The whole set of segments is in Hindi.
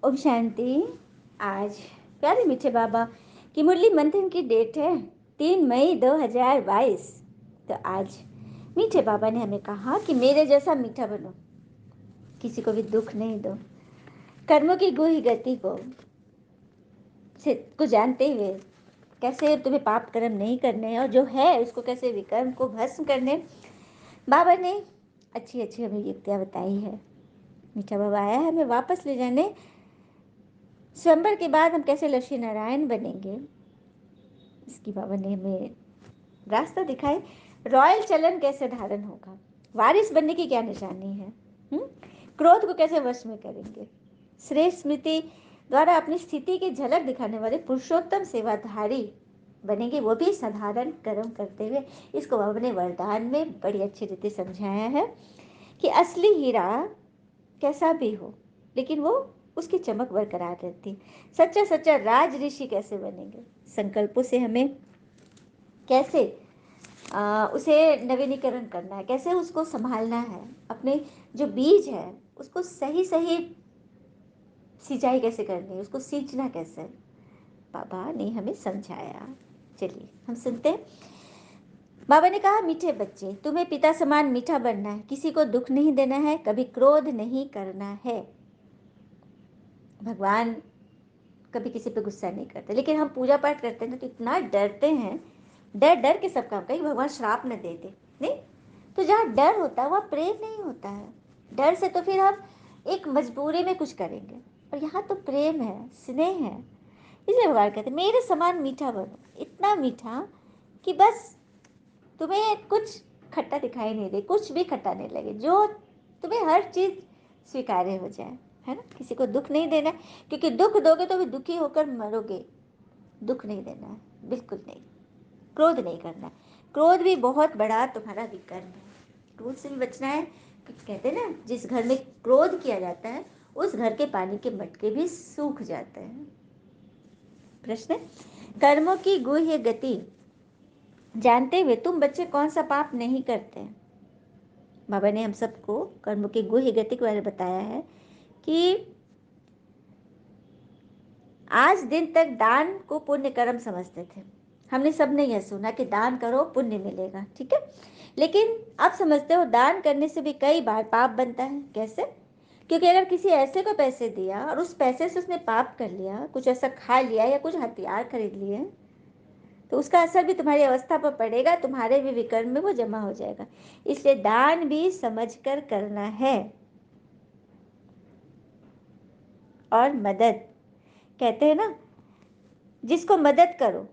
ओम शांति। आज प्यारे मीठे बाबा की मुरली मंथन की डेट है 3 मई 2022। तो आज मीठे बाबा ने हमें कहा कि मेरे जैसा मीठा बनो, किसी को भी दुख नहीं दो, कर्मों की गुही गति को जानते हुए कैसे तुम्हें पाप कर्म नहीं करने और जो है उसको कैसे विकर्म को भस्म करने, बाबा ने अच्छी अच्छी हमें युक्तियाँ बताई है। मीठा बाबा आया है हमें वापस ले जाने। स्वयंवर के बाद हम कैसे लक्ष्मी नारायण बनेंगे, इसकी बाबा ने हमें रास्ता दिखाए। रॉयल चलन कैसे धारण होगा, वारिस बनने की क्या निशानी है, क्रोध को कैसे वश में करेंगे, श्रेष्ठ स्मृति द्वारा अपनी स्थिति की झलक दिखाने वाले पुरुषोत्तम सेवाधारी बनेंगे, वो भी साधारण कर्म करते हुए। इसको बाबा ने वरदान में बड़ी अच्छी रीति समझाया है कि असली हीरा कैसा भी हो लेकिन वो उसकी चमक बरकरार रहती। सच्चा सच्चा राज ऋषि कैसे बनेंगे, संकल्पों से हमें कैसे उसे नवीनीकरण करना है, कैसे उसको संभालना है, अपने जो बीज है उसको सही सही सिंचाई कैसे करनी है, उसको सींचना कैसे, बाबा ने हमें समझाया। चलिए हम सुनते हैं। बाबा ने कहा, मीठे बच्चे, तुम्हें पिता समान मीठा बनना है, किसी को दुख नहीं देना है, कभी क्रोध नहीं करना है। भगवान कभी किसी पे गुस्सा नहीं करते, लेकिन हम पूजा पाठ करते हैं ना तो इतना डरते हैं, डर डर के सब काम कहीं भगवान श्राप न दे दे। नहीं, तो जहाँ डर होता है वहाँ प्रेम नहीं होता है। डर से तो फिर हम एक मजबूरी में कुछ करेंगे, और यहाँ तो प्रेम है, स्नेह है। इसलिए भगवान कहते मेरे समान मीठा बनो, इतना मीठा कि बस तुम्हें कुछ खट्टा दिखाई नहीं दे, कुछ भी खट्टा नहीं लगे, जो तुम्हें हर चीज स्वीकार्य हो जाए, है ना। किसी को दुख नहीं देना, क्योंकि दुख दोगे तो भी दुखी होकर मरोगे। दुख नहीं देना है, बिल्कुल नहीं। क्रोध नहीं करना है, क्रोध भी बहुत बड़ा तुम्हारा विकर्म है, क्रोध से भी बचना है। कहते हैं ना, जिस घर में क्रोध किया जाता है उस घर के पानी के मटके भी सूख जाते हैं। प्रश्न, कर्मों की गुह्य गति जानते हुए तुम बच्चे कौन सा पाप नहीं करते। बाबा ने हम सबको कर्मों की गुह्य गति के बारे में बताया है कि आज दिन तक दान को पुण्य कर्म समझते थे। हमने सबने यह सुना कि दान करो पुण्य मिलेगा, ठीक है। लेकिन अब समझते हो दान करने से भी कई बार पाप बनता है। कैसे? क्योंकि अगर किसी ऐसे को पैसे दिया और उस पैसे से उसने पाप कर लिया, कुछ ऐसा खा लिया या कुछ हथियार खरीद लिए, तो उसका असर भी तुम्हारी अवस्था पर पड़ेगा, तुम्हारे भी विकर्म में वो जमा हो जाएगा। इसलिए दान भी समझकर करना है। और मदद, कहते हैं ना, जिसको मदद करो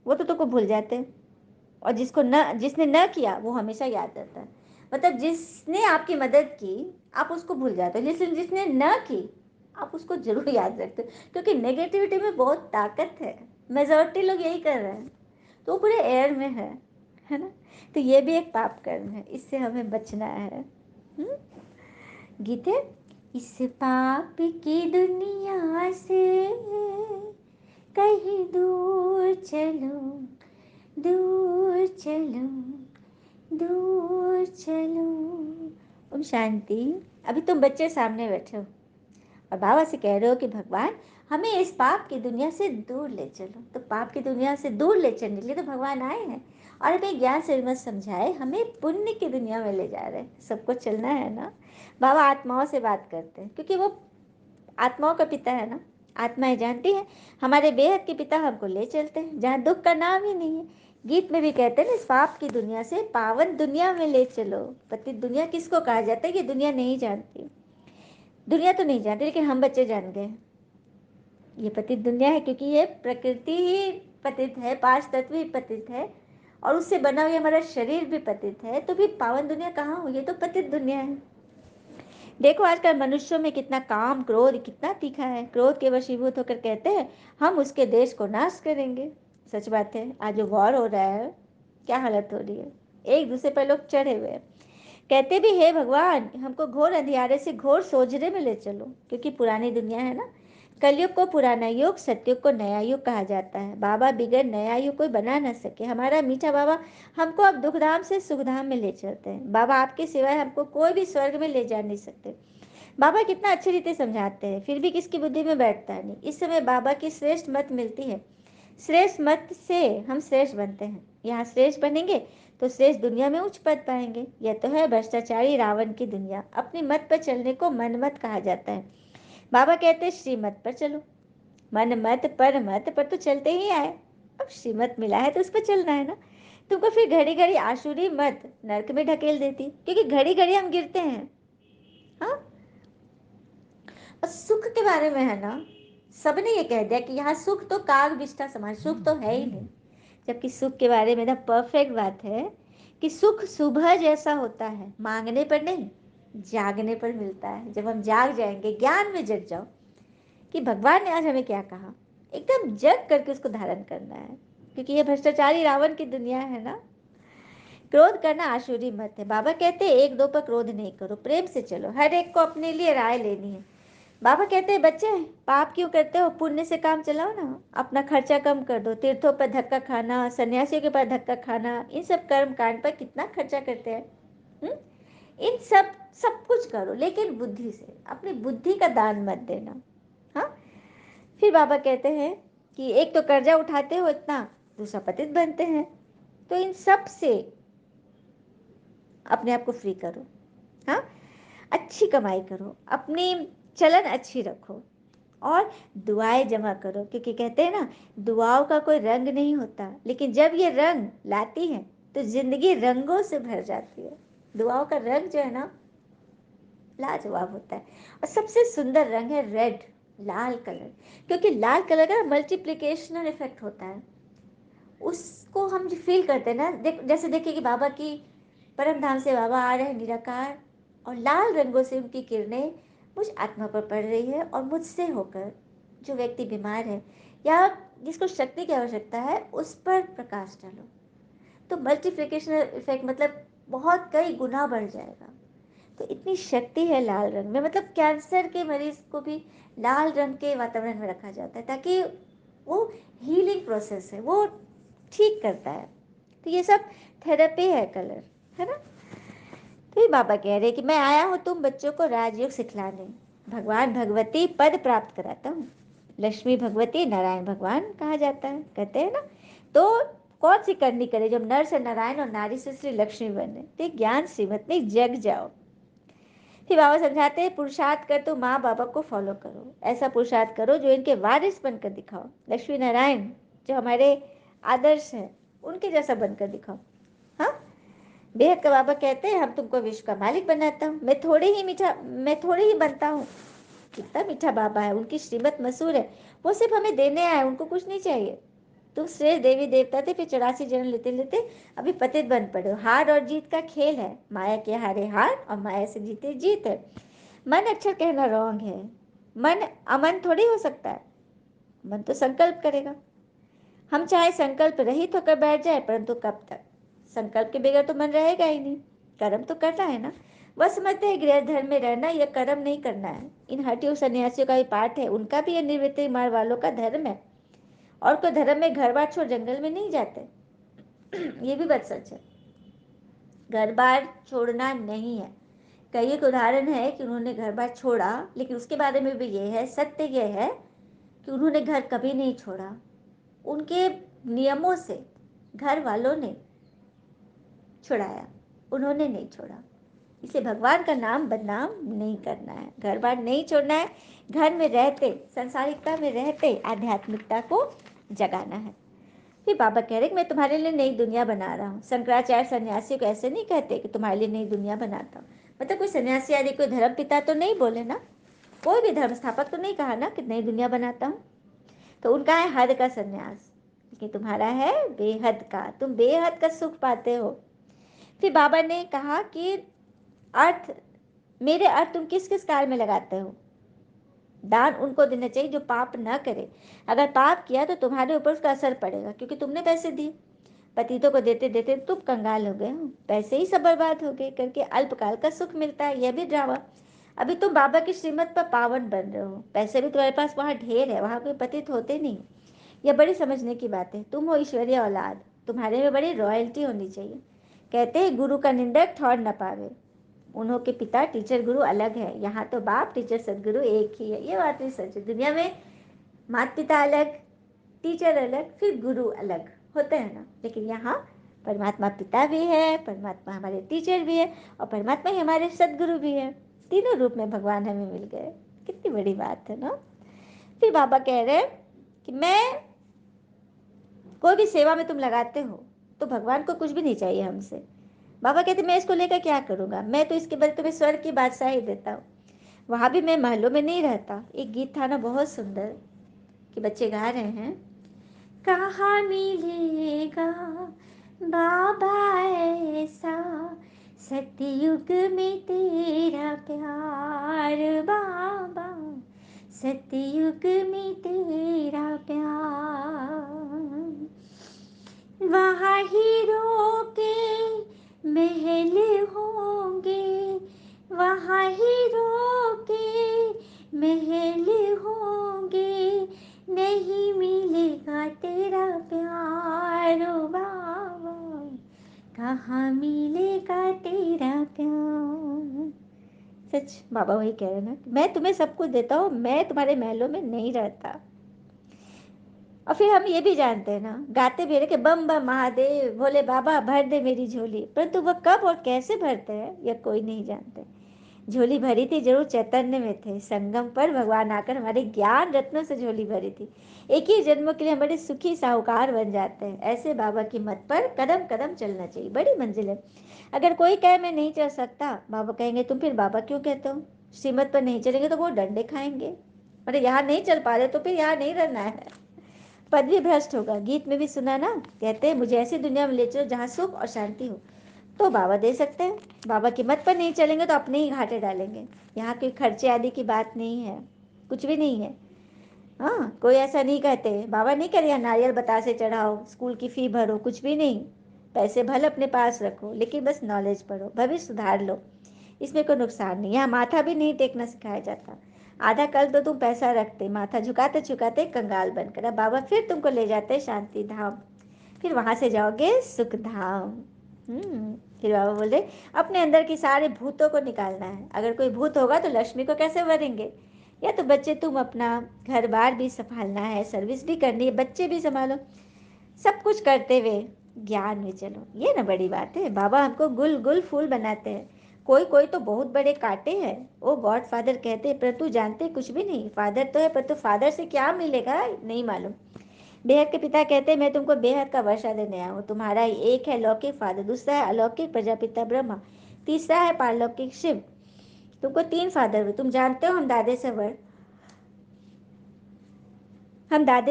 वो तो तुमको भूल जाते हैं, और जिसने न किया वो हमेशा याद रहता है। मतलब जिसने आपकी मदद की आप उसको भूल जाते हो, लेकिन जिसने न की आप उसको जरूर याद रखते हो, क्योंकि नेगेटिविटी में बहुत ताकत है। मेजॉरिटी लोग यही कर रहे हैं, तो वो पूरे एयर में है ना। तो ये भी एक पाप कर्म है, इससे हमें बचना है। गीत है, इस पाप की दुनिया से कहीं दूर चलो, दूर चलो, दूर चलो। ओम शांति। अभी तुम बच्चे सामने बैठे हो और बाबा से कह रहे हो कि भगवान हमें इस पाप की दुनिया से दूर ले चलो। तो पाप की दुनिया से दूर ले चलने के लिए तो भगवान आए हैं, और हमें ज्ञान से मत समझाए, हमें पुण्य की दुनिया में ले जा रहे हैं। सबको चलना है ना। बाबा आत्माओं से बात करते हैं, क्योंकि वो आत्माओं का पिता है ना। आत्माएं जानती हैं हमारे बेहद के पिता हमको ले चलते हैं जहाँ दुख का नाम ही नहीं है। गीत में भी कहते हैं ना, इस पाप की दुनिया से पावन दुनिया में ले चलो। पति दुनिया किसको कहा जाता है, ये दुनिया नहीं जानती। दुनिया तो नहीं जानती, लेकिन हम बच्चे जान गए ये पतित दुनिया है, क्योंकि ये प्रकृति ही पतित है, पांच तत्व ही पतित है, और उससे बना हुआ हमारा शरीर भी पतित है। तो भी पावन दुनिया कहाँ हुई, ये तो पतित दुनिया है। देखो आजकल मनुष्यों में कितना काम क्रोध कितना तीखा है। क्रोध के वशीभूत होकर कहते हैं हम उसके देश को नाश करेंगे। सच बात है, आज जो वॉर हो रहा है, क्या हालत हो रही है, एक दूसरे पर लोग चढ़े हुए हैं। कहते भी हे भगवान हमको घोर अंधियारे से घोर सोजरे में ले चलो, क्योंकि पुरानी दुनिया है ना। कलयुग को पुराना युग, सतयुग को नया युग कहा जाता है। बाबा बिगड़ नया युग कोई बना ना सके। हमारा मीठा बाबा हमको अब दुखधाम से सुखधाम में ले चलते हैं। बाबा आपके सिवाय हमको कोई भी स्वर्ग में ले जा नहीं सकते। बाबा कितना अच्छी रीति समझाते हैं, फिर भी किसकी बुद्धि में बैठता नहीं। इस समय बाबा की श्रेष्ठ मत मिलती है। श्रेष्ठ मत से हम श्रेष्ठ बनते हैं। यहाँ श्रेष्ठ बनेंगे तो श्रेष्ठ दुनिया में उच्च पद पाएंगे। यह तो है भ्रष्टाचारी रावण की दुनिया। अपनी मत पर चलने को मन मत कहा जाता है। बाबा कहते हैं श्रीमत पर चलो। मन मत पर मत पर तो चलते ही आए, अब श्रीमत मिला है तो उस पर चलना है ना। तुमको फिर घड़ी घड़ी आसुरी मत नरक में ढकेल देती, क्योंकि घड़ी घड़ी हम गिरते हैं। हाँ, और सुख के बारे में है ना, सबने ये कह दिया कि यहाँ सुख तो काग विष्ठा समान, सुख तो है ही नहीं। जबकि सुख के बारे में ना परफेक्ट बात है कि सुख सुबह जैसा होता है, मांगने पर नहीं, जागने पर मिलता है। जब हम जाग जाएंगे, ज्ञान में जग जाओ कि भगवान ने आज हमें क्या कहा, एकदम जग करके उसको धारण करना है। क्योंकि ये भ्रष्टाचारी रावण की दुनिया है ना। क्रोध करना आसुरी मत है। बाबा कहते हैं एक दो पर क्रोध नहीं करो, प्रेम से चलो। हर एक को अपने लिए राय लेनी है। बाबा कहते हैं बच्चे पाप क्यों करते हो, पुण्य से काम चलाओ ना। अपना खर्चा कम कर दो, तीर्थों पर धक्का खाना, सन्यासियों के पास धक्का खाना, इन सब कर्म कांड पर कितना खर्चा करते हैं। इन सब सब कुछ करो, लेकिन बुद्धि से। अपनी बुद्धि का दान मत देना। हाँ, फिर बाबा कहते हैं कि एक तो कर्जा उठाते हो इतना, दूसरा पतित बनते हैं। तो इन सब से अपने आप को फ्री करो। हाँ, अच्छी कमाई करो, अपनी चलन अच्छी रखो, और दुआएं जमा करो। क्योंकि कहते हैं ना, दुआओं का कोई रंग नहीं होता, लेकिन जब ये रंग लाती है तो जिंदगी रंगों से भर जाती है। दुआओं का रंग जो है ना, लाजवाब होता है। और सबसे सुंदर रंग है रेड, लाल कलर। क्योंकि लाल कलर का मल्टीप्लिकेशनल इफेक्ट होता है, उसको हम जो फील करते हैं ना। जैसे देखिए कि बाबा की परम धाम से बाबा आ रहे हैं निराकार, और लाल रंगों से उनकी किरणें मुझ आत्मा पर पड़ रही है, और मुझसे होकर जो व्यक्ति बीमार है या जिसको शक्ति की आवश्यकता है उस पर प्रकाश डालो, तो मल्टीप्लिकेशनल इफेक्ट मतलब बहुत कई गुना बढ़ जाएगा। तो इतनी शक्ति है लाल रंग में। मतलब कैंसर के मरीज को भी लाल रंग के वातावरण में रखा जाता है, ताकि वो हीलिंग प्रोसेस है, वो ठीक करता है। तो ये सब थेरेपी है कलर, है ना। तो ये बाबा कह रहे कि मैं आया हूँ तुम बच्चों को राजयोग सिखलाने। भगवान भगवती पद प्राप्त कराता हूँ। लक्ष्मी भगवती नारायण भगवान कहा जाता है, कहते हैं ना। तो कौन सी करनी करे, जब नर से नारायण और नारी से श्री लक्ष्मी बने। तो ज्ञान श्रीमत में जग जाओ। फिर बाबा समझाते हैं पुरुषार्थ कर तो माँ बाबा को फॉलो करो। ऐसा पुरुषार्थ करो जो इनके वारिस बनकर दिखाओ। लक्ष्मी नारायण जो हमारे आदर्श है, उनके जैसा बनकर दिखाओ। हाँ, बेहद का बाबा कहते हैं हम तुमको विश्व का मालिक बनाता हूँ, मैं थोड़े ही बनता हूँ। कितना मीठा बाबा है, उनकी श्रीमत मशहूर है। वो सिर्फ हमें देने आए, उनको कुछ नहीं चाहिए। तुम श्रेष्ठ देवी देवता थे, फिर 84 जन्म लेते लेते अभी पतित बन पड़े हो। हार और जीत का खेल है, माया के हारे हार और माया से जीते जीत है। मन अक्षर कहना रॉन्ग है। मन अमन थोड़ी हो सकता है। मन तो संकल्प करेगा। हम चाहे संकल्प रहित होकर बैठ जाए, परंतु कब तक। संकल्प के बगैर तो मन रहेगा ही नहीं। कर्म तो करना है ना। वह समझते हैं गृह धर्म में रहना, यह कर्म नहीं करना है। इन हटियों सन्यासियों का भी पाठ है, उनका भी यह निवृत्ति मार्ग वालों का धर्म है। और कोई धर्म में घर बार छोड़ जंगल में नहीं जाते। ये भी बात सच है, घर बार छोड़ना नहीं है। कई एक उदाहरण है कि उन्होंने घर बार छोड़ा, लेकिन उसके बारे में भी ये है, सत्य ये है कि उन्होंने घर कभी नहीं छोड़ा। उनके नियमों से घर वालों ने छुड़ाया, उन्होंने नहीं छोड़ा। इसे भगवान का नाम बदनाम नहीं करना है, घर बार नहीं छोड़ना है। घर में रहते, संसारिकता में रहते आध्यात्मिकता को जगाना है। फिर बाबा कह रहे कि मैं तुम्हारे लिए नई दुनिया बना रहा हूँ। शंकराचार्य सन्यासी को ऐसे नहीं कहते कि तुम्हारे लिए नई दुनिया बनाता हूँ। मतलब कोई सन्यासी आदि कोई धर्म पिता तो नहीं बोले ना, कोई भी धर्म स्थापक तो नहीं कहा ना कि नई दुनिया बनाता हूँ। तो उनका है हद का सन्यास, लेकिन तुम्हारा है बेहद का। तुम बेहद का सुख पाते हो। फिर बाबा ने कहा कि अर्थ, मेरे अर्थ तुम किस किस कार्य में लगाते हो। दान उनको देना चाहिए जो पाप न करे। अगर पाप किया तो तुम्हारे ऊपर उसका असर पड़ेगा, क्योंकि तुमने पैसे दिए। पतितों को देते देते तुम कंगाल हो गए हो, पैसे ही सब बर्बाद हो गए करके अल्पकाल का सुख मिलता है, यह भी ड्रामा। अभी तुम बाबा की श्रीमत पर पावन बन रहे हो, पैसे भी तुम्हारे पास वहाँ ढेर है, वहाँ कोई पतित होते नहीं। यह बड़ी समझने की बात है। तुम हो ईश्वरीय औलाद, तुम्हारे में बड़ी रॉयल्टी होनी चाहिए। कहते हैं गुरु का निंदक ठौर न पावे। उन्हों के पिता टीचर गुरु अलग है, यहाँ तो बाप टीचर सदगुरु एक ही है। ये बात भी सच है। दुनिया में माता पिता अलग, टीचर अलग, फिर गुरु अलग होते हैं ना, लेकिन यहाँ परमात्मा पिता भी है, परमात्मा हमारे टीचर भी है, और परमात्मा ही हमारे सदगुरु भी है। तीनों रूप में भगवान हमें मिल गए। कितनी बड़ी बात है ना। फिर बाबा कह रहे हैं कि मैं, कोई भी सेवा में तुम लगाते हो तो भगवान को कुछ भी नहीं चाहिए हमसे। बाबा कहते मैं इसको लेकर क्या करूँगा, मैं तो इसके बदले तुम्हें स्वर्ग की बादशाही देता हूँ। वहाँ भी मैं महलों में नहीं रहता। एक गीत था ना बहुत सुंदर, कि बच्चे गा रहे हैं, कहाँ मिलेगा बाबा ऐसा, सतयुग में तेरा प्यार बाबा, सतयुग में तेरा प्यार। वहाँ हीरो के महल होंगे, वहाँ हीरो के महल होंगे, नहीं मिलेगा तेरा प्यार ओ बाबा, कहाँ मिलेगा तेरा प्यार। सच बाबा वही कह रहे हैं ना, मैं तुम्हें सब कुछ देता हूँ, मैं तुम्हारे महलों में नहीं रहता। और फिर हम ये भी जानते हैं ना, गाते भी रहे कि बम बम महादेव भोले बाबा भर दे मेरी झोली, परंतु वह कब और कैसे भरते हैं यह कोई नहीं जानते। झोली भरी थी जरूर चैतन्य में थे, संगम पर भगवान आकर हमारे ज्ञान रत्नों से झोली भरी थी। एक ही जन्मों के लिए हमारे सुखी साहूकार बन जाते हैं। ऐसे बाबा की मत पर कदम कदम चलना चाहिए, बड़ी मंजिल है। अगर कोई कहे मैं नहीं चल सकता, बाबा कहेंगे तुम फिर बाबा क्यों कहते हो। श्रीमत पर नहीं चलेंगे तो वो डंडे खाएंगे। अरे यहाँ नहीं चल पा रहे तो फिर यहाँ नहीं रहना है, पद भी भ्रष्ट होगा। गीत में भी सुना ना, कहते हैं मुझे ऐसी दुनिया में ले चलो जहाँ सुख और शांति हो, तो बाबा दे सकते हैं। बाबा की मत पर नहीं चलेंगे तो अपने ही घाटे डालेंगे। यहाँ कोई खर्चे आदि की बात नहीं है, कुछ भी नहीं है। हाँ, कोई ऐसा नहीं कहते, बाबा नहीं कह रहे नारियल बतासे चढ़ाओ, स्कूल की फी भरो, कुछ भी नहीं। पैसे भले अपने पास रखो, लेकिन बस नॉलेज पढ़ो, भविष्य सुधार लो, इसमें कोई नुकसान नहीं। यहाँ माथा भी नहीं टेकना सिखाया जाता। आधा कल तो तुम पैसा रखते, माथा झुकाते झुकाते कंगाल बनकर, अब बाबा फिर तुमको ले जाते शांति धाम, फिर वहां से जाओगे सुख धाम। फिर बाबा बोले अपने अंदर की सारे भूतों को निकालना है। अगर कोई भूत होगा तो लक्ष्मी को कैसे भरेंगे। या तो बच्चे तुम अपना घर बार भी संभालना है, सर्विस भी करनी है, बच्चे भी संभालो, सब कुछ करते हुए ज्ञान में चलो। ये ना बड़ी बात है। बाबा हमको गुल गुल फूल बनाते हैं। कोई कोई तो बहुत बड़े कांटे हैं, वो गॉड फादर कहते हैं, परंतु जानते कुछ भी नहीं। फादर तो है, परंतु फादर से क्या मिलेगा नहीं मालूम। बेहद के पिता कहते हैं मैं तुमको बेहद का वर्षा देने आया हूँ। तुम्हारा एक है लौकिक फादर, दूसरा है अलौकिक प्रजापिता ब्रह्मा, तीसरा है पारलौकिक शिव। तुमको तीन फादर हुए। तुम जानते हो हम दादे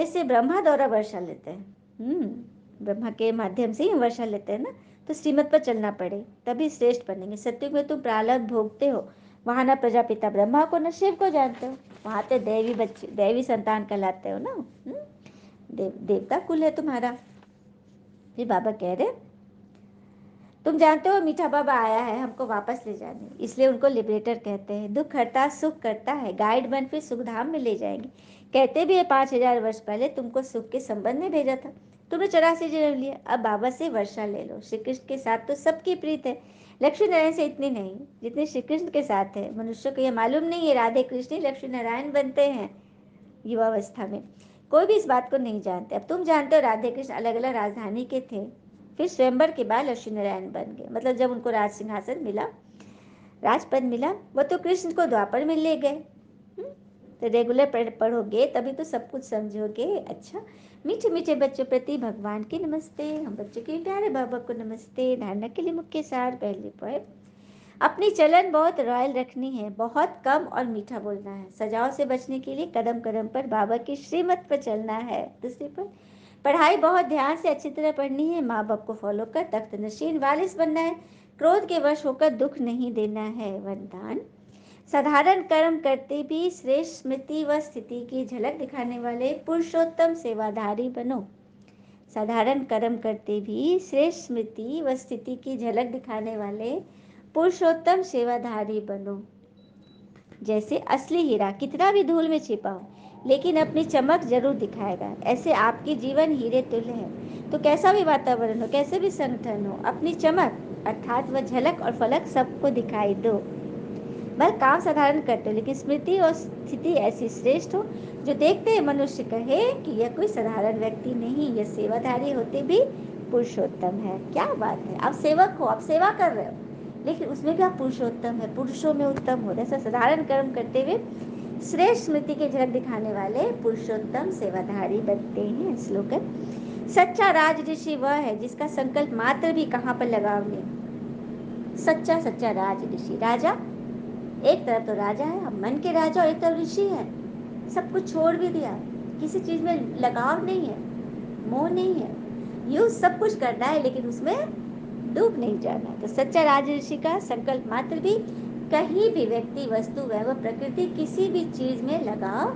से ब्रह्मा द्वारा वर्षा लेते हैं। ब्रह्मा के माध्यम से ही हम वर्षा लेते हैं ना। तो श्रीमत पर चलना पड़े तभी श्रेष्ठ बनेंगे। सत्युग में तुम प्रारब्ध भोगते हो, वहां ना प्रजापिता ब्रह्मा को न शिव को जानते हो, वहां तो दैवी बच्चे दैवी संतान कहलाते हो ना। देवता कुल है तुम्हारा। फिर बाबा कह रहे तुम जानते हो मीठा बाबा आया है हमको वापस ले जाने, इसलिए उनको लिबरेटर कहते हैं। दुख हरता सुख करता है, गाइड बन फिर सुख धाम में ले जाएंगे। कहते भी है 5000 वर्ष पहले तुमको सुख के संबंध में भेजा था, तुमने 84 जन्म लिए, अब बाबा से वर्षा ले लो। श्री कृष्ण के साथ तो सबकी प्रीत है, लक्ष्मी नारायण से इतनी नहीं जितनी श्री कृष्ण के साथ है। मनुष्य को यह मालूम नहीं है राधे कृष्ण लक्ष्मी नारायण बनते हैं युवावस्था में। कोई भी इस बात को नहीं जानते। अब तुम जानते हो राधे कृष्ण अलग अलग राजधानी के थे, फिर स्वयंवर के बाद लक्ष्मी नारायण बन गए। मतलब जब उनको राज सिंहासन मिला, राजपद मिला, वो तो कृष्ण को द्वापर में ले गए। तो रेगुलर पढ़ोगे तभी तो सब कुछ समझोगे। अच्छा, मीठे मीठे बच्चों प्रति भगवान की नमस्ते। हम बच्चों के प्यारे बाबा को नमस्ते। धारणा के लिए मुख्य सार पहले पर अपनी चलन बहुत रॉयल रखनी है, बहुत कम और मीठा बोलना है। सजाओ से बचने के लिए कदम कदम पर बाबा की श्रीमत पर चलना है। दूसरे पर पढ़ाई बहुत ध्यान से अच्छी तरह पढ़नी है। माँ बाप को फॉलो कर तख्त नशीन वारिस बनना है। क्रोध के वश होकर दुख नहीं देना है। वरदान साधारण कर्म करते भी श्रेष्ठ स्मृति व स्थिति की झलक दिखाने वाले पुरुषोत्तम सेवाधारी बनो। साधारण कर्म करते भी श्रेष्ठ स्मृति व स्थिति की झलक दिखाने वाले पुरुषोत्तम सेवाधारी बनो। जैसे असली हीरा कितना भी धूल में छिपा हो लेकिन अपनी चमक जरूर दिखाएगा, ऐसे आपकी जीवन हीरे तुल्य है। तो कैसा भी वातावरण हो, कैसे भी संगठन हो, अपनी चमक अर्थात वह झलक और फलक सबको दिखाई दो। वह काम साधारण करते हो लेकिन स्मृति और स्थिति ऐसी श्रेष्ठ हो जो देखते हैं मनुष्य कहे कि यह कोई साधारण व्यक्ति नहीं, यह सेवाधारी होते भी पुरुषोत्तम है। क्या बात है, आप सेवक हो, आप सेवा कर रहे हो, लेकिन उसमें भी आप पुरुषोत्तम है, पुरुषों में उत्तम हो। ऐसा साधारण कर्म करते हुए श्रेष्ठ स्मृति के झलक दिखाने वाले पुरुषोत्तम सेवाधारी बनते हैं। स्लोगन, सच्चा राज ऋषि वह है जिसका संकल्प मात्र भी कहाँ पर लगाव नहीं। सच्चा सच्चा राज ऋषि, राजा एक तरफ तो राजा है, हम मन के राजा, और एक तरफ ऋषि है, सब कुछ छोड़ भी दिया, किसी चीज में लगाव नहीं है, मोह नहीं है, यूं सब कुछ करना है लेकिन उसमें डूब नहीं जाना। तो सच्चा राज ऋषि का संकल्प मात्र भी कहीं भी व्यक्ति, वस्तु, वह प्रकृति, किसी भी चीज में लगाव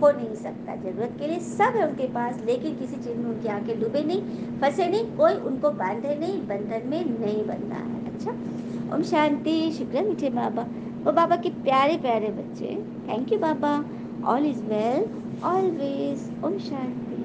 हो नहीं सकता। जरूरत के लिए सब है उनके पास, लेकिन किसी चीज में उनकी आंखें डूबे नहीं, फंसे नहीं, कोई उनको बांधे नहीं, बंधन में नहीं बनना है। अच्छा, ओम शांति। शुक्र मीठे बाबा, वो बाबा के प्यारे प्यारे बच्चे। थैंक यू बाबा, ऑल इज वेल ऑलवेज। ओम शांति।